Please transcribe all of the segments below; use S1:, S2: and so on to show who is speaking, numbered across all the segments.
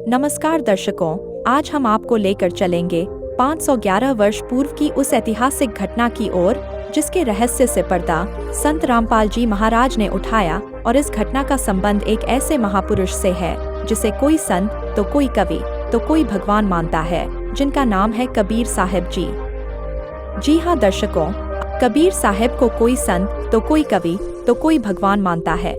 S1: नमस्कार दर्शकों, आज हम आपको लेकर चलेंगे 511 वर्ष पूर्व की उस ऐतिहासिक घटना की ओर जिसके रहस्य से पर्दा संत रामपाल जी महाराज ने उठाया। और इस घटना का संबंध एक ऐसे महापुरुष से है जिसे कोई संत तो कोई कवि तो कोई भगवान मानता है, जिनका नाम है कबीर साहिब जी। जी हाँ दर्शकों, कबीर साहिब को कोई संत तो कोई कवि तो कोई भगवान मानता है,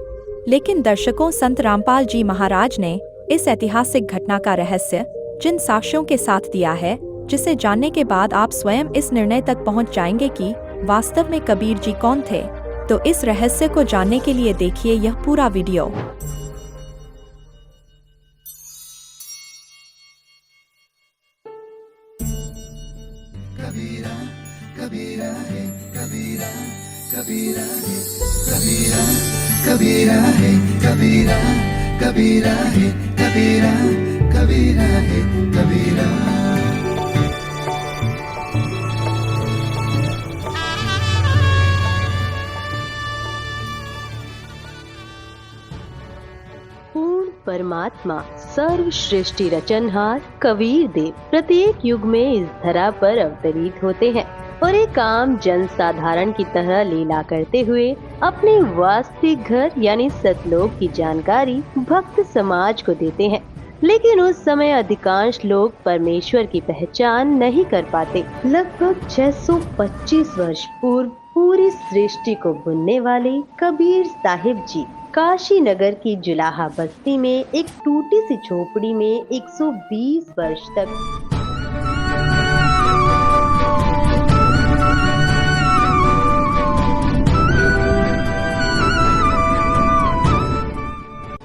S1: लेकिन दर्शकों संत रामपाल जी महाराज ने इस ऐतिहासिक घटना का रहस्य जिन साक्ष्यों के साथ दिया है, जिसे जानने के बाद आप स्वयं इस निर्णय तक पहुंच जाएंगे कि वास्तव में कबीर जी कौन थे। तो इस रहस्य को जानने के लिए देखिए यह पूरा वीडियो।
S2: कबीरा कबीरा है कबीरा कबीरा है कबीरा कबीरा है कबीरा कबीरा है कबीरा कबीरा है कबीरा।
S3: पूर्ण परमात्मा सर्व सृष्टि रचनहार कबीर देव प्रत्येक युग में इस धरा पर अवतरित होते हैं और एक आम जन साधारण की तरह लीला करते हुए अपने वास्तविक घर यानी सतलोक की जानकारी भक्त समाज को देते हैं। लेकिन उस समय अधिकांश लोग परमेश्वर की पहचान नहीं कर पाते। लगभग 625 वर्ष पूर्व पूरी सृष्टि को बुनने वाले कबीर साहिब जी काशी नगर की जुलाहा बस्ती में एक टूटी सी झोपड़ी में 120 वर्ष तक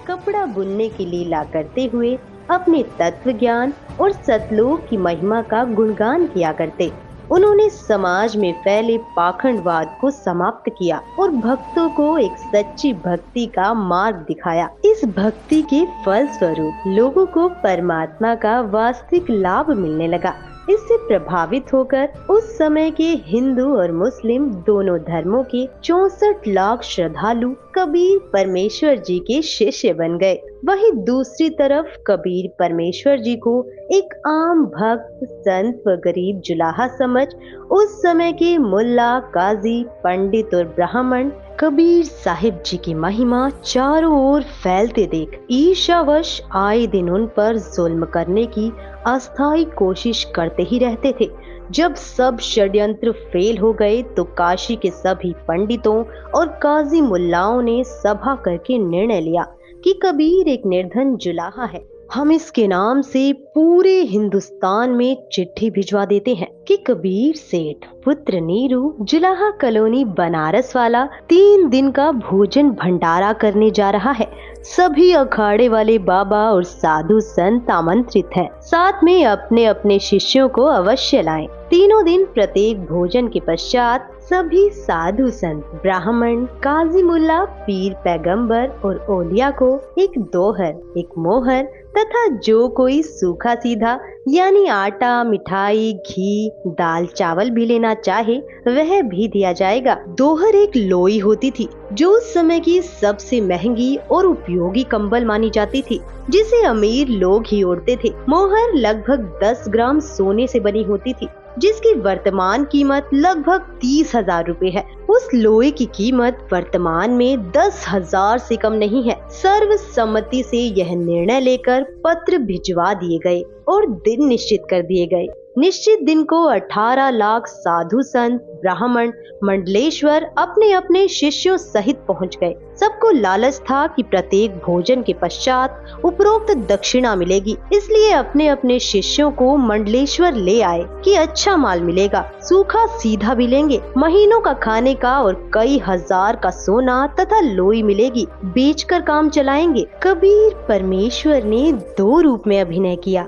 S3: कपड़ा बुनने की लीला करते हुए अपने तत्व ज्ञान और सतलोक की महिमा का गुणगान किया करते। उन्होंने समाज में फैले पाखंडवाद को समाप्त किया और भक्तों को एक सच्ची भक्ति का मार्ग दिखाया। इस भक्ति के फल स्वरूप लोगों को परमात्मा का वास्तविक लाभ मिलने लगा। इससे प्रभावित होकर उस समय के हिंदू और मुस्लिम दोनों धर्मों के 64 लाख श्रद्धालु कबीर परमेश्वर जी के शिष्य बन गए। वहीं दूसरी तरफ कबीर परमेश्वर जी को एक आम भक्त, संत व गरीब जुलाहा समझ उस समय के मुल्ला, काजी, पंडित और ब्राह्मण कबीर साहिब जी की महिमा चारों ओर फैलते देख ईर्ष्यावश आए दिन उन पर जुल्म करने की अस्थायी कोशिश करते ही रहते थे। जब सब षड्यंत्र फेल हो गए तो काशी के सभी पंडितों और काजी मुल्लाओं ने सभा करके निर्णय लिया कि कबीर एक निर्धन जुलाहा है। हम इसके नाम से पूरे हिंदुस्तान में चिट्ठी भिजवा देते हैं कि कबीर सेठ पुत्र नीरू जुलाहा कॉलोनी बनारस वाला 3 दिन का भोजन भंडारा करने जा रहा है। सभी अखाड़े वाले बाबा और साधु संत आमंत्रित हैं। साथ में अपने अपने शिष्यों को अवश्य लाएं। तीनों दिन प्रत्येक भोजन के पश्चात सभी साधु संत, ब्राह्मण, काजी मुल्ला, पीर पैगंबर और ओलिया को एक दोहर, एक मोहर तथा जो कोई सूखा सीधा यानी आटा, मिठाई, घी, दाल, चावल भी लेना चाहे वह भी दिया जाएगा। दोहर एक लोई होती थी जो उस समय की सबसे महंगी और उपयोगी कंबल मानी जाती थी, जिसे अमीर लोग ही ओढ़ते थे। मोहर लगभग 10 ग्राम सोने से बनी होती थी, जिसकी वर्तमान कीमत लगभग 30,000 रुपए है। उस लोहे की कीमत वर्तमान में 10,000 से कम नहीं है। सर्वसम्मति से यह निर्णय लेकर पत्र भिजवा दिए गए और दिन निश्चित कर दिए गए। निश्चित दिन को 18 लाख साधु संत, ब्राह्मण, मंडलेश्वर अपने अपने शिष्यों सहित पहुंच गए। सबको लालच था कि प्रत्येक भोजन के पश्चात उपरोक्त दक्षिणा मिलेगी, इसलिए अपने अपने शिष्यों को मंडलेश्वर ले आए कि अच्छा माल मिलेगा, सूखा सीधा भी लेंगे, महीनों का खाने का और कई हजार का सोना तथा लोई मिलेगी, बेचकर काम चलाएंगे। कबीर परमेश्वर ने 2 रूप में अभिनय किया।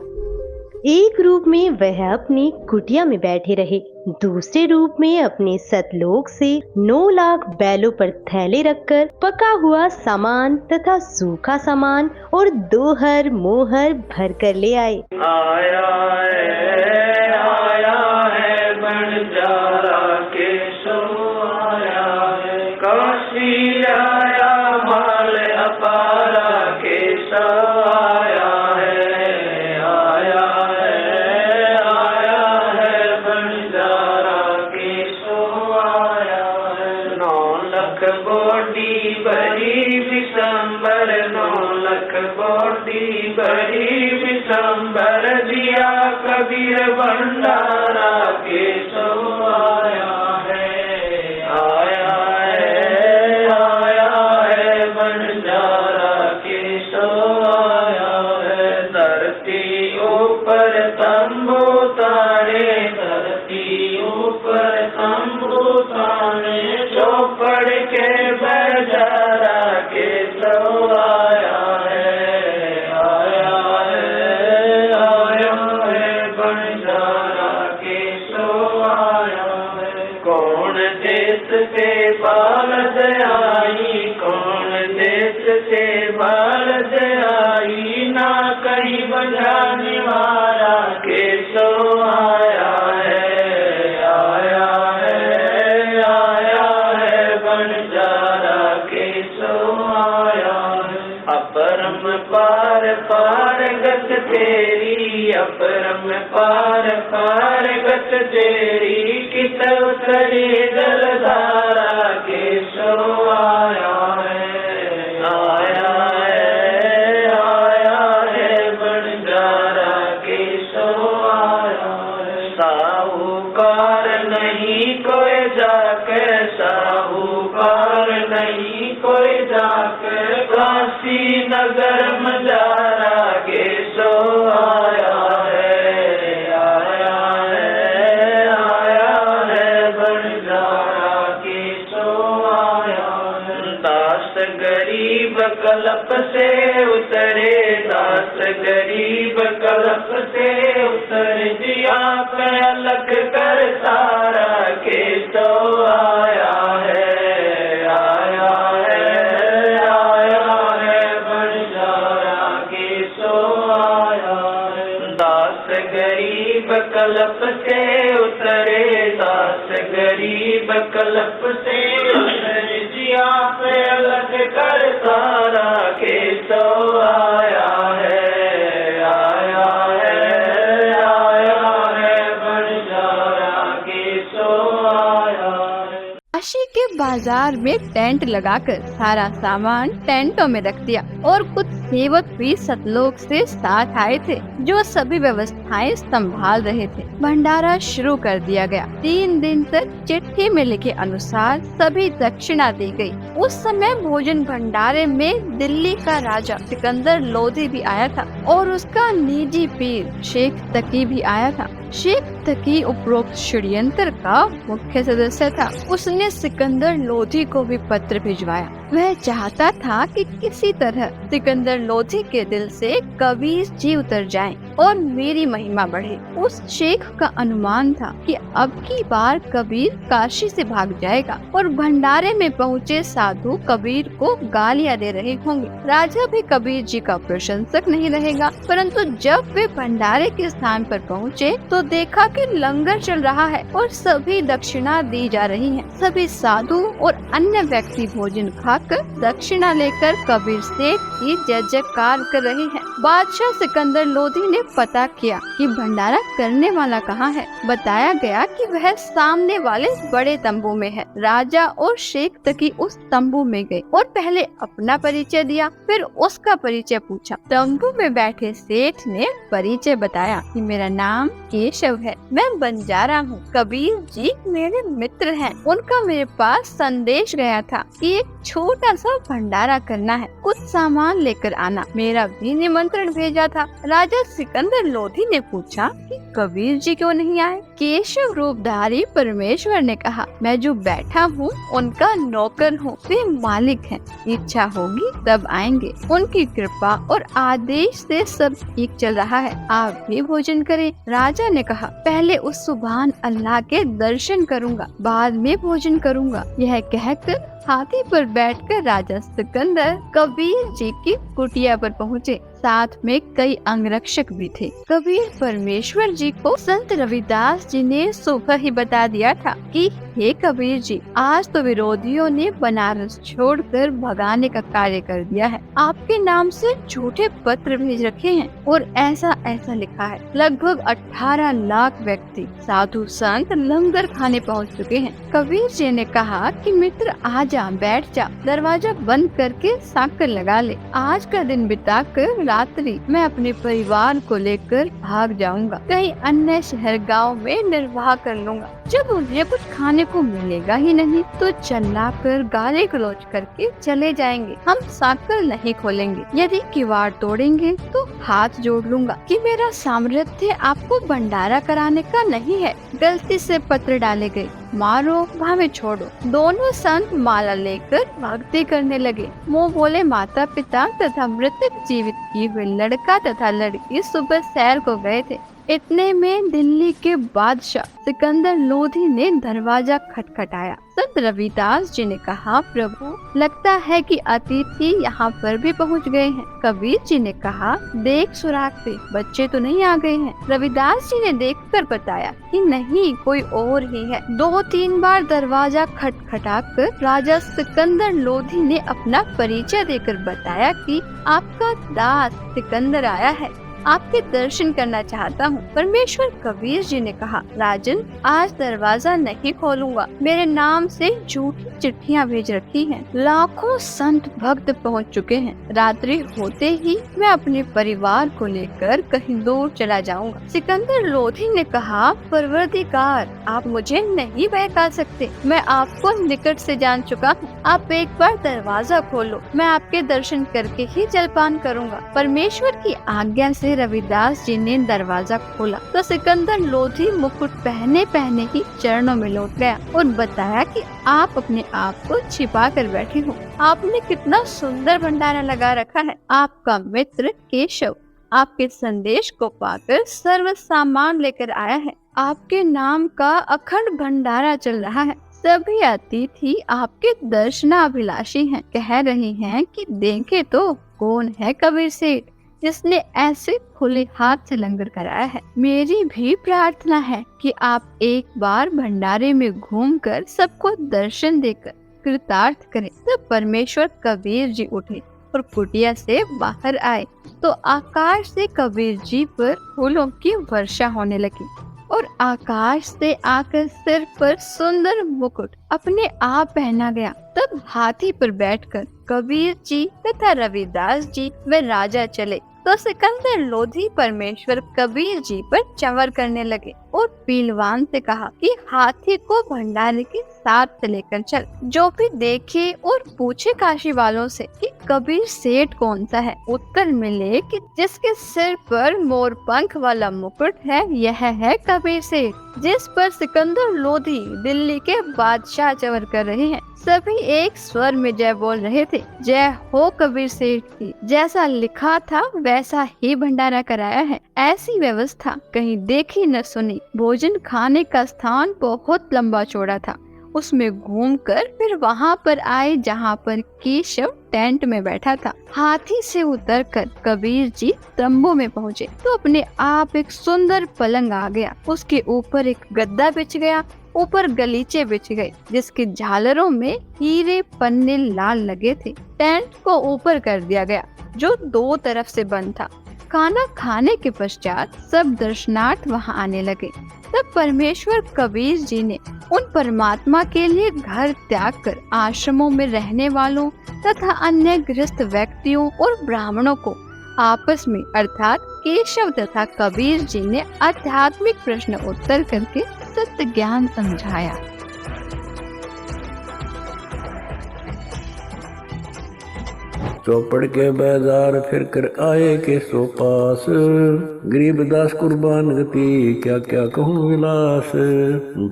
S3: एक रूप में वह अपनी कुटिया में बैठे रहे, दूसरे रूप में अपने सतलोक से 9 लाख बैलों पर थैले रखकर पका हुआ सामान तथा सूखा सामान और दोहर मोहर भर कर ले आए।
S4: आया है बंजारा केशो आया है, काशी आया माल अपारा केशव आया है। लख बोडी बड़ी विशंबर 9 लख बोडी बड़ी विशंबर दिया कबीर भंडारा के सो आया है भंडारा के सो आया है धरती ऊपर तंबू तारे धरती ऊपर तंबू तारे चौपड़ के बजारा के सो आया है बंजारा के सो आया है कौन देश से बालद आई कौन देश से बालद आई ना कहीं बजाने वाला के सो आया है बंजारा के सो आया है अपरम पार पार गत तेरी अपरम पार पार गत तेरी कित उतरी जलधारा के सो आया है बंजारा के सो आया है साहूकार नहीं कोई जाकर साहूकार नहीं कोई जाकर काशी नगर मजारा के सो आया है बंजारा के सो आया है दास गरीब कलप से उतरे दास गरीब कलप से उतर दिया अलग कर सारा के सो आया है बंजारा के सो आया है दास गरीब कलप से उतरे दास गरीब कलप से उतर दिया अलग कर सारा के सो आया है बंजारा के सो आया है
S5: काशी के बाजार में टेंट लगाकर सारा सामान टेंटों में रख दिया और कुछ सेवक भी सतलोक से साथ आए थे जो सभी व्यवस्थाएं संभाल रहे थे। भंडारा शुरू कर दिया गया। 3 दिन तक चिट्ठी में लिखे अनुसार सभी दक्षिणा दी गई। उस समय भोजन भंडारे में दिल्ली का राजा सिकंदर लोधी भी आया था और उसका निजी पीर शेख तकी भी आया था। शेख तकी उपरोक्त षड्यंत्र का मुख्य सदस्य था। उसने सिकंदर लोधी को भी पत्र भिजवाया। वह चाहता था कि किसी तरह सिकंदर लोधी के दिल से कबीर जी उतर जाएं और मेरी महिमा बढ़े। उस शेख का अनुमान था कि अब की बार कबीर काशी से भाग जाएगा और भंडारे में पहुँचे साधु कबीर को गालियां दे रहे होंगे। राजा भी कबीर जी का प्रशंसक नहीं रहेगा। परंतु जब वे भंडारे के स्थान पर पहुँचे तो देखा कि लंगर चल रहा है और सभी दक्षिणा दी जा रही है। सभी साधु और अन्य व्यक्ति भोजन खाकर दक्षिणा लेकर कबीर सेठ की जय जयकार कर रहे हैं। बादशाह सिकंदर लोधी ने पता किया कि भंडारा करने वाला कहाँ है। बताया गया कि वह सामने वाले बड़े तंबू में है। राजा और शेख तकी उस तंबू में गए और पहले अपना परिचय दिया, फिर उसका परिचय पूछा। तंबू में बैठे सेठ ने परिचय बताया कि मेरा नाम केशव है, मैं बंजारा हूँ। कबीर जी मेरे मित्र हैं। उनका मेरे पास संदेश गया था कि एक छोटा सा भंडारा करना है, कुछ सामान लेकर आना। मेरा भी निमंत्रण भेजा था। राजा सिकंदर लोधी ने पूछा कि कबीर जी क्यों नहीं आए। केशव रूपधारी परमेश्वर ने कहा, मैं जो बैठा हूँ उनका नौकर हूँ, वे मालिक हैं। इच्छा होगी तब आएंगे। उनकी कृपा और आदेश से सब ठीक चल रहा है। आप भी भोजन करें। राजा ने कहा, पहले उस सुभान अल्लाह के दर्शन करूंगा, बाद में भोजन करूंगा। यह कहकर हाथी पर बैठकर राजा सिकंदर कबीर जी की कुटिया पर पहुँचे। साथ में कई अंगरक्षक भी थे। कबीर परमेश्वर जी को संत रविदास जी ने सुबह ही बता दिया था कि हे कबीर जी, आज तो विरोधियों ने बनारस छोड़कर भगाने का कार्य कर दिया है। आपके नाम से झूठे पत्र भेज रखे हैं और ऐसा ऐसा लिखा है। लगभग 18 लाख व्यक्ति साधु संत लंगर खाने पहुंच चुके हैं। कबीर जी ने कहा कि मित्र आ जा, बैठ जा, दरवाजा बंद करके साकर लगा ले। आज का दिन बिताकर रात्रि मैं अपने परिवार को लेकर भाग जाऊंगा, कहीं अन्य शहर गांव में निर्वाह कर लूंगा। जब उन्हें कुछ खाने को मिलेगा ही नहीं तो चिल्लाकर गाली गलौज करके चले जाएंगे। हम साकर नहीं खोलेंगे, यदि किवाड़ तोड़ेंगे तो हाथ जोड़ लूंगा कि मेरा सामर्थ्य आपको भंडारा कराने का नहीं है। गलती से पत्र डाले गए, मारो भावे छोड़ो। दोनों संत माला लेकर भक्ति करने लगे। मुँह बोले माता पिता तथा मृतक जीवित किए हुए लड़का तथा लड़की सुबह सैर को गए थे। इतने में दिल्ली के बादशाह सिकंदर लोधी ने दरवाजा खटखटाया। संत रविदास जी ने कहा, प्रभु लगता है कि अतिथि यहाँ पर भी पहुँच गए हैं। कबीर जी ने कहा, देख सुराग पे बच्चे तो नहीं आ गए हैं। रविदास जी ने देखकर बताया कि नहीं, कोई और ही है। 2-3 बार दरवाजा खटखटाकर राजा सिकंदर लोधी ने अपना परिचय देकर बताया कि आपका दास सिकंदर आया है, आपके दर्शन करना चाहता हूँ। परमेश्वर कबीर जी ने कहा, राजन आज दरवाजा नहीं खोलूंगा, मेरे नाम से झूठी चिट्ठियाँ भेज रखी हैं। लाखों संत भक्त पहुँच चुके हैं। रात्रि होते ही मैं अपने परिवार को लेकर कहीं दूर चला जाऊंगा। सिकंदर लोधी ने कहा, परवरदिगार आप मुझे नहीं बहका सकते, मैं आपको निकट से जान चुका हूँ। आप एक बार दरवाजा खोलो, मैं आपके दर्शन करके ही जलपान करूँगा। परमेश्वर की आज्ञा से रविदास जी ने दरवाजा खोला तो सिकंदर लोधी मुकुट पहने पहने ही चरणों में लौट गया और बताया कि आप अपने आप को छिपा कर बैठे हो। आपने कितना सुंदर भंडारा लगा रखा है। आपका मित्र केशव आपके संदेश को पाकर सर्व सामान लेकर आया है। आपके नाम का अखंड भंडारा चल रहा है। सभी अतिथि आपके दर्शनाभिलाषी हैं, कह रहे हैं कि देखे तो कौन है कबीर सेठ जिसने ऐसे खुले हाथ से लंगर कराया है। मेरी भी प्रार्थना है कि आप एक बार भंडारे में घूमकर सबको दर्शन देकर कृतार्थ करें। तब परमेश्वर कबीर जी उठे और कुटिया से बाहर आए तो आकाश से कबीर जी पर फूलों की वर्षा होने लगी और आकाश से आकर सिर पर सुंदर मुकुट अपने आप पहना गया। तब हाथी पर बैठकर कबीर जी तथा रविदास जी व राजा चले तो सिकंदर लोधी परमेश्वर कबीर जी पर चंवर करने लगे और पीलवान से कहा कि हाथी को भंडारे के साथ लेकर चल। जो भी देखे और पूछे काशी वालों से कि कबीर सेठ कौन सा है, उत्तर मिले कि जिसके सिर पर मोर पंख वाला मुकुट है यह है कबीर सेठ, जिस पर सिकंदर लोधी दिल्ली के बादशाह चंवर कर रहे हैं। सभी एक स्वर में जय बोल रहे थे, जय हो कबीर सेठ की। जैसा लिखा था वैसा ही भंडारा कराया है। ऐसी व्यवस्था कहीं देखी न सुनी। भोजन खाने का स्थान बहुत लंबा चौड़ा था। उसमें घूमकर फिर वहाँ पर आए जहाँ पर केशव टेंट में बैठा था। हाथी से उतरकर कबीर जी तंबू में पहुँचे तो अपने आप एक सुंदर पलंग आ गया। उसके ऊपर एक गद्दा बिछ गया, ऊपर गलीचे बिछ गए जिसके झालरों में हीरे पन्ने लाल लगे थे। टेंट को ऊपर कर दिया गया जो 2 तरफ से बंद था। खाना खाने के पश्चात सब दर्शनार्थ वहां आने लगे। तब परमेश्वर कबीर जी ने उन परमात्मा के लिए घर त्याग कर आश्रमों में रहने वालों तथा अन्य गृहस्थ व्यक्तियों और ब्राह्मणों को आपस में अर्थात केशव तथा कबीर जी ने आध्यात्मिक प्रश्न उत्तर करके सत्य ज्ञान समझाया।
S6: चौपड़ के बाजार फिर कर आए के सो पास, गरीबदास कुर्बान गति क्या क्या कहूँ विलास।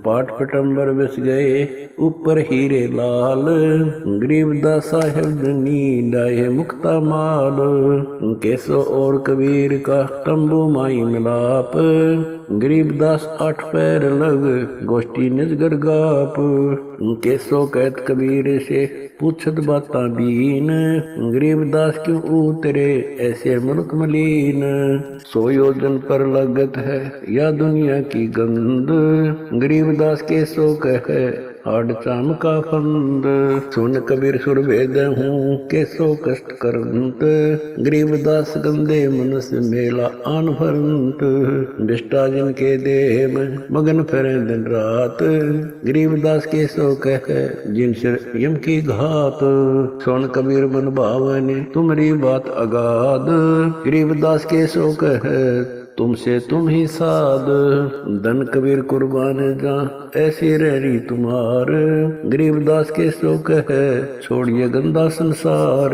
S6: पाट पटम्बर बस गए ऊपर हीरे लाल, गरीबदास साहेब नींद आए मुक्ता माल। केसो और कबीर का तंबू माई मिलाप, गरीबदास 8 पैर लग गोष्ठी निजगर गाप। केसो कहत कबीर से पूछत बाता बीन, गरीबदास क्यों उतरे ऐसे मुल्क मलीन। 100 योजन पर लगत है या दुनिया की गंद, गरीबदास के सो कहे हाड चाम का फंद। सुन कबीर सुर भेद हूँ कैसो कष्ट करंत, गरीबदास गंदे मनुष्य मेला आन भरंत। विष्टा जिनके देह में मगन फिरे दिन रात, गरीबदास के सो कह जिन सिर यम की घात। सुन कबीर मन भावने तुम्हारी बात अगाध, गरीबदास के सो कह तुमसे तुम ही साध। धन कबीर कुर्बान जा ऐसी रही तुम्हार, गरीबदास के सो कह छोड़िए गंदा संसार।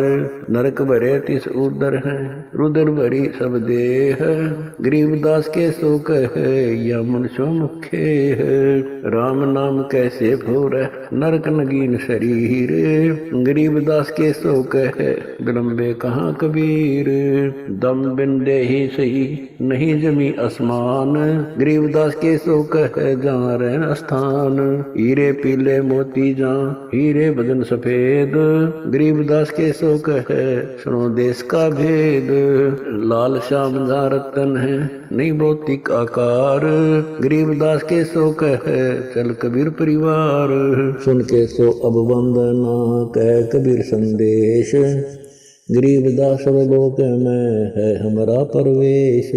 S6: नरक भरे तिस उदर है रुदर भरी सब देह, गरीबदास के सो कह या मनुष्य मुखे है। राम नाम कैसे भोर नरक नगीन शरीर, गरीबदास के सो कह विलंबे कहाँ कबीर। दम बिंदे ही सही नहीं जमी आसमान, गरीबदास के सो कह जहाँ रहन स्थान। हीरे पीले मोती जहाँ हीरे बदन सफेद, गरीबदास के सो कह सुनो देश का भेद। लाल श्याम जहाँ रतन है नहीं भौतिक आकार, गरीबदास के सो कह चल कबीर परिवार। सुन के सो अब वंदना कह कबीर संदेश, गरीबदास लोक में है हमारा परवेश।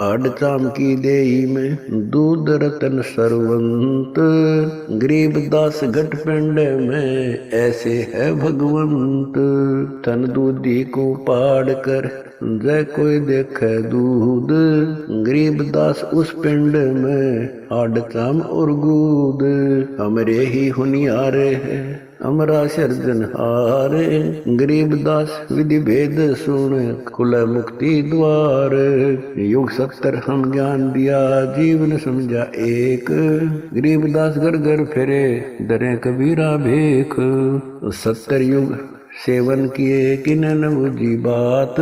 S6: आड चाम की देही में दूध रतन सरवंत, गरीबदास घट पिंड में ऐसे है भगवंत। तन दूधी को पाड़ कर जय कोई देखे दूध, गरीबदास उस पिंड में आड चाम और गूद। हमरे ही हुनियारे है अमरा सर्जनहार, गरीबदास विधि भेद सुन खुला मुक्ति द्वार। युग 70 हम ज्ञान दिया जीवन समझा एक, गरीबदास घर घर फिरे दरे कबीरा भेख। 70 युग सेवन किए किन न बुझी बात,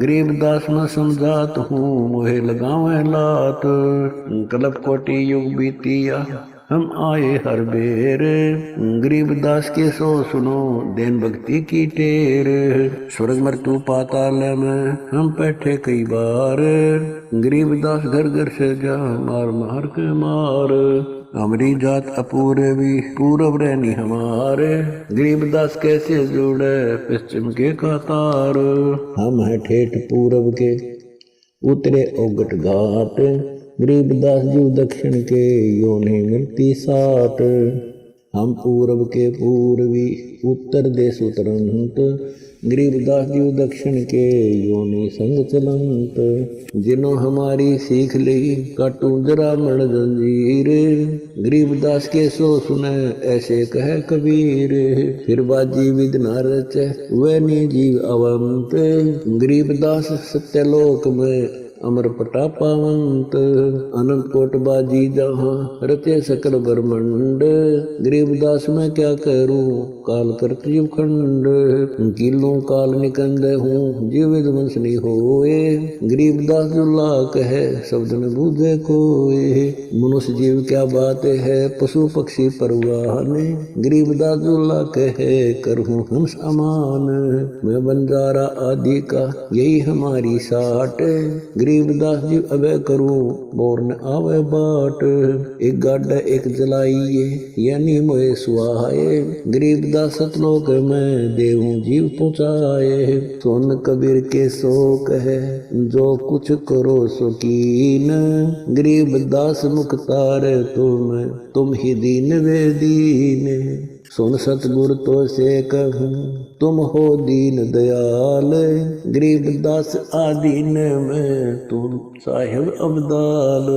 S6: गरीबदास न समझात हूँ मोहे लगावे लात। कल्प कोटि युग बीतिया हम आए हर बेर, गरीबदास के सो सुनो देन भक्ति की टेर। स्वर्ग मृत्यु पाताल में हम बैठे कई बार, गरीबदास घर घर से जा मार मार के मार। हमारी जात अपूर्वी पूरब रहनी हमारे, गरीबदास कैसे जोड़े पश्चिम के कतार। हम है ठेठ पूरब के उतरे ओगट घाट, गरीबदास जी दक्षिण के यो नहीं मिलती साट। हम पूरब के पूर्वी उत्तर देश उतरंत, गरीबदास जी दक्षिण के यो नहीं संग चलंत। जिन्हों हमारी सीख ली काटू जरा मण जंजीर, गरीबदास के सो सुने ऐसे कहे कबीर। फिर बाजी विद न रचे वह नी जीव अवंत, गरीबदास सत्यलोक में अमर पटा पावंत। अनंत कोट बाजी जहाँ रचे सकल ब्रह्मंड, गरीबदास मैं क्या करूं काल करत जीव खंड। किलों काल निकंद हूँ जीव वंश नहीं होए, गरीबदास जुल्ला कहे शब्द न बूझे कोए। मनुष्य जीव क्या बात है पशु पक्षी परवाने, गरीबदास जुल्ला कहे करहूँ हम समान। मैं बंजारा आदि का यही हमारी साट, गरीबदास जी अबे करूं बोर न आवे बाट। एक गाड़ा एक जलाइए यानी मोए सुहाए, गरीबदास सतलोक में देवों जीव पहुँचाए। सुन कबीर के शोक है जो कुछ करो सो कीन, गरीबदास मुख्तार तुम ही दीन वे दीन। सुन सतगुर तो से कहूँ तुम हो दीन दयाल, गरीबदास आदीन में तुम साहिब अब्दाल।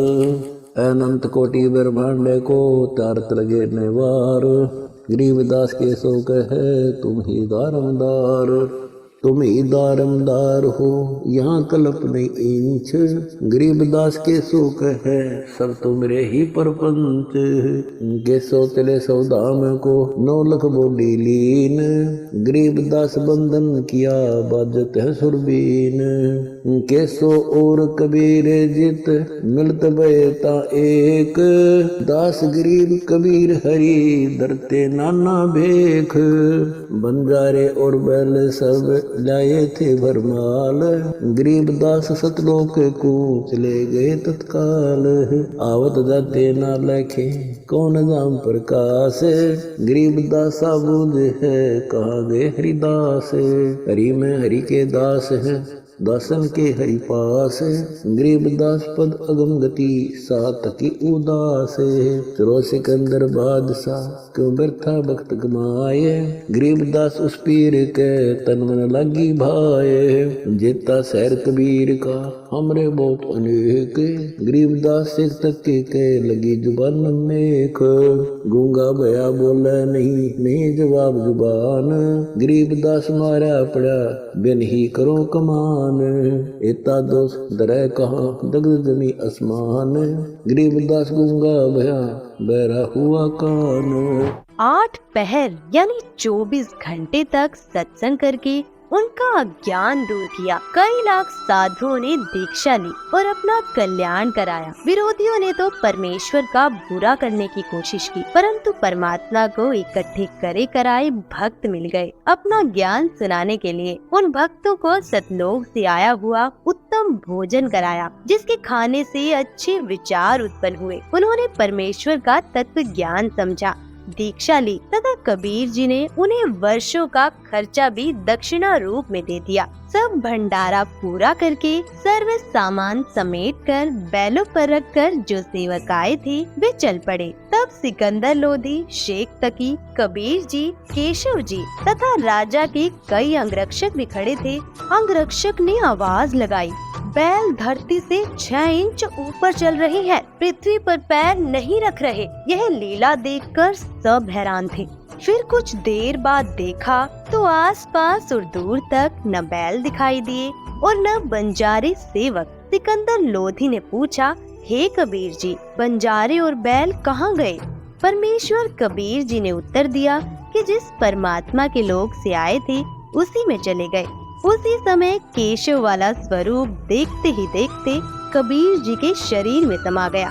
S6: अनंत कोटि ब्रह्मांड को तारत लगे नेवार, गरीबदास के सो कहे तुम ही दारमदार। तुम ही दारमदार हो यहाँ कल्प नहीं इंच, गरीबदास के सो कहे सब तुमरे ही परपंच। के सो चले सौदाम को 9 लाख बोली लीन, गरीबदास बंधन किया बाजत है सुरबीन। के सो और कबीर जित मिलत बेता एक, दास गरीब कबीर हरि दरते नाना भेख। बंजारे और बैल सब लाए थे भरमाल, गरीबदास सतलोक को चले गए तत्काल। आवत जाते ना लेखे कौन नाम प्रकाश, गरीबदास बूझ है कहाँ गए हरिदास। हरि में हरि के दास है दासन के हरि पास, गरीबदास पद अगम गति सात की उदास। चलो सिकंदर बादशाह क्यों व्यर्था भक्त गमाए, गरीबदास उस पीर के तन मन लगी भाए। जेता शहर कबीर का हमरे बहुत अनेक, गरीबदास सिख तक के लगी जुबान में। गूंगा भया बोले नहीं जवाब जुबान, गरीबदास मारा पड़ा बिन ही करो कमान। एता दोष दरे कहाँ दग्ध जमी आसमान, गरीबदास गूंगा भया बहरा हुआ कान।
S3: 8 पहर यानी 24 घंटे तक सत्संग करके उनका अज्ञान दूर किया। कई लाख साधुओं ने दीक्षा ली और अपना कल्याण कराया। विरोधियों ने तो परमेश्वर का बुरा करने की कोशिश की, परंतु परमात्मा को इकट्ठे करे कराए भक्त मिल गए अपना ज्ञान सुनाने के लिए। उन भक्तों को सतलोक से आया हुआ उत्तम भोजन कराया, जिसके खाने से अच्छे विचार उत्पन्न हुए। उन्होंने परमेश्वर का तत्व ज्ञान समझा, दीक्षा ली तथा कबीर जी ने उन्हें वर्षों का खर्चा भी दक्षिणा रूप में दे दिया। सब भंडारा पूरा करके सर्व सामान समेट कर बैलों पर रखकर जो सेवक आए थे वे चल पड़े। तब सिकंदर लोधी, शेख तकी, कबीर जी, केशव जी तथा राजा के कई अंगरक्षक भी खड़े थे। अंगरक्षक ने आवाज लगाई, बैल धरती से 6 इंच ऊपर चल रही है, पृथ्वी पर पैर नहीं रख रहे। यह लीला देखकर सब हैरान थे। फिर कुछ देर बाद देखा तो आसपास और दूर तक न बैल दिखाई दिए और न बंजारे सेवक। सिकंदर लोधी ने पूछा, हे कबीर जी, बंजारे और बैल कहाँ गए? परमेश्वर कबीर जी ने उत्तर दिया कि जिस परमात्मा के लोक से आए थे उसी में चले गए। उसी समय केशव वाला स्वरूप देखते ही देखते कबीर जी के शरीर में समा गया।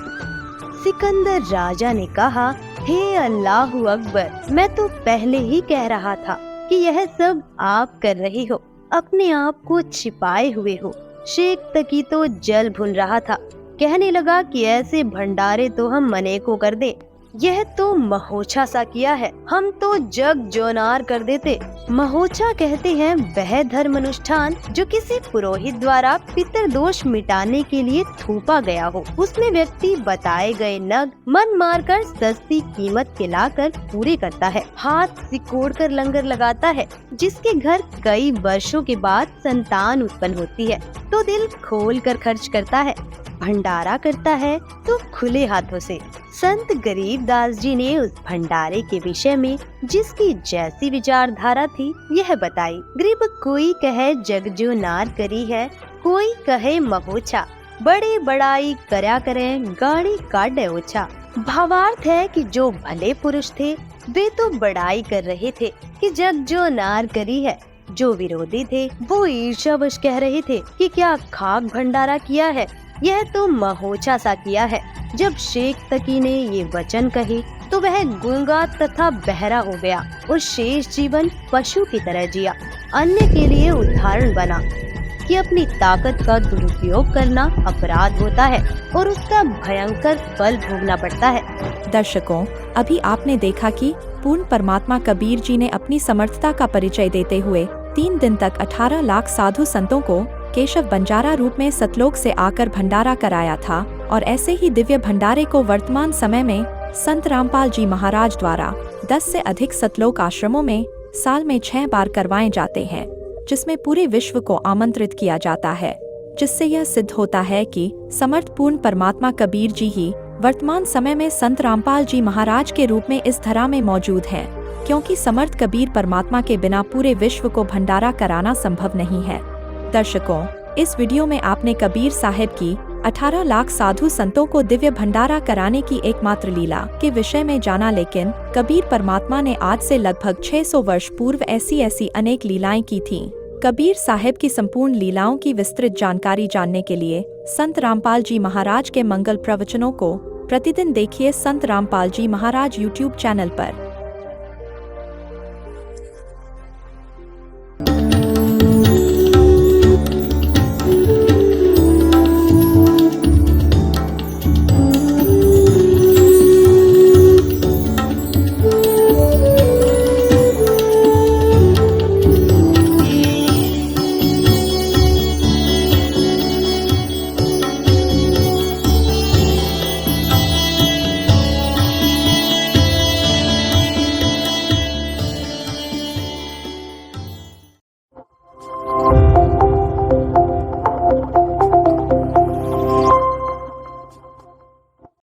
S3: सिकंदर राजा ने कहा, हे अल्लाहु अकबर, मैं तो पहले ही कह रहा था कि यह सब आप कर रही हो, अपने आप को छिपाए हुए हो। शेख तकी तो जल भुन रहा था, कहने लगा कि ऐसे भंडारे तो हम मने को कर दे, यह तो महोछा सा किया है, हम तो जग जोनार कर देते। महोछा कहते हैं वह धर्म अनुष्ठान जो किसी पुरोहित द्वारा पितर दोष मिटाने के लिए थोपा गया हो। उसमें व्यक्ति बताए गए नग मन मारकर सस्ती कीमत के लाकर पूरे करता है, हाथ सिकोड़ कर लंगर लगाता है, जिसके घर कई वर्षों के बाद संतान उत्पन्न होती है तो दिल खोल कर खर्च करता है, भंडारा करता है तो खुले हाथों से। संत गरीबदास जी ने उस भंडारे के विषय में जिसकी जैसी विचारधारा थी यह बताई। गरीब कोई कहे जग जो नार करी है, कोई कहे महोछा, बड़े बड़ाई करया करें गाड़ी काटे ओछा। भावार्थ है कि जो भले पुरुष थे वे तो बड़ाई कर रहे थे कि जग जो नार करी है, जो विरोधी थे वो ईर्ष्यावश कह रहे थे कि क्या खाक भंडारा किया है, यह तो महोछा सा किया है। जब शेख तकी ने ये वचन कहे तो वह गूंगा तथा बहरा हो गया और शेष जीवन पशु की तरह जिया। अन्य के लिए उदाहरण बना कि अपनी ताकत का दुरुपयोग करना अपराध होता है और उसका भयंकर फल भोगना पड़ता है।
S1: दर्शकों, अभी आपने देखा कि पूर्ण परमात्मा कबीर जी ने अपनी समर्थता का परिचय देते हुए 3 दिन तक 18 लाख साधु संतों को केशव बंजारा रूप में सतलोक से आकर भंडारा कराया था। और ऐसे ही दिव्य भंडारे को वर्तमान समय में संत रामपाल जी महाराज द्वारा 10 से अधिक सतलोक आश्रमों में साल में 6 बार करवाए जाते हैं, जिसमें पूरे विश्व को आमंत्रित किया जाता है, जिससे यह सिद्ध होता है कि समर्थ पूर्ण परमात्मा कबीर जी ही वर्तमान समय में संत रामपाल जी महाराज के रूप में इस धरा में मौजूद हैं, क्योंकि समर्थ कबीर परमात्मा के बिना पूरे विश्व को भंडारा कराना संभव नहीं है। दर्शकों, इस वीडियो में आपने कबीर साहिब की 18 लाख साधु संतों को दिव्य भंडारा कराने की एकमात्र लीला के विषय में जाना, लेकिन कबीर परमात्मा ने आज से लगभग 600 वर्ष पूर्व ऐसी अनेक लीलाएं की थीं। कबीर साहिब की संपूर्ण लीलाओं की विस्तृत जानकारी जानने के लिए संत रामपाल जी महाराज के मंगल प्रवचनों को प्रतिदिन देखिए संत रामपाल जी महाराज YouTube चैनल पर।